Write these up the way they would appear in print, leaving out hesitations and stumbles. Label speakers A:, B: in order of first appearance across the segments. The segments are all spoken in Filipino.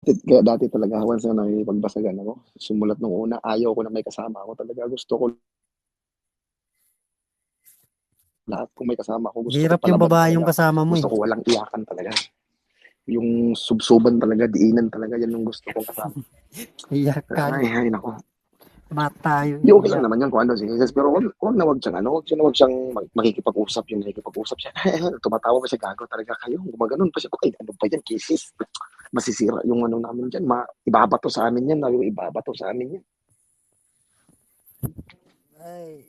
A: Kaya dati talaga once na nakikipagbasagan ako, sumulat nung una, ayaw ko na may kasama ako talaga. Gusto ko lahat kung may kasama ako, gusto ko
B: Hirap yung
A: palaban
B: babae yung
A: talaga.
B: kasama mo
A: Gusto
B: eh.
A: ko walang iyakan talaga. Yung subsuban talaga, diinan talaga, yan yung gusto kong kasama.
B: Iyakan.
A: Ay, nako.
B: Bata yung
A: Di okay lang
B: iyak.
A: naman yan kung ano, sige. Pero wag na wag siyang ano, wag siyang makikipag-usap yung nakikipag-usap siya. Tumatawa pa siya, gago talaga kayo. Gumaganon pa siya. Ay, ano ba yan, kisses? Masisira yung ano namin dyan. Ibabato sa amin yan. Yung ibabato sa amin yan.
B: Ay.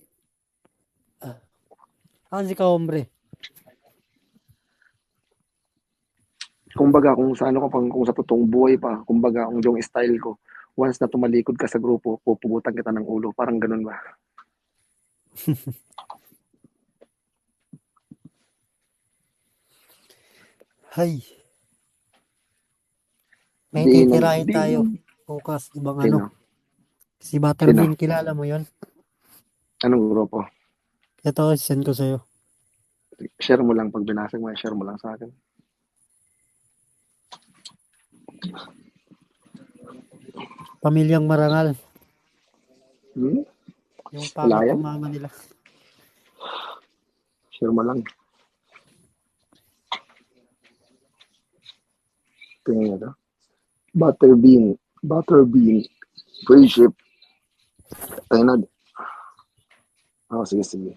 B: Ano si ka-hombre?
A: Kumbaga, kung sa ano ko, kung sa totoong buhay pa, kumbaga, kung yung style ko, once na tumalikod ka sa grupo, pupugutan kita ng ulo. Parang ganun ba?
B: Hay. May
A: Diinan,
B: titirahin tayo.
A: diinan.
B: Bukas, ibang ano.
A: Sino?
B: Si
A: Sino?
B: Butterbean, kilala mo yon?
A: Anong grupo?
B: Ito, send ko sa'yo.
A: Share mo lang pag binasag mo, share mo lang sa akin.
B: Pamilyang Marangal.
A: Hmm?
B: Yung
A: Wala
B: pangit
A: yan?
B: ng mama nila.
A: Share mo lang. Tingnan nyo to. Butterbean. Butterbean. Friendship. Tayo na. Oh, sige, sige.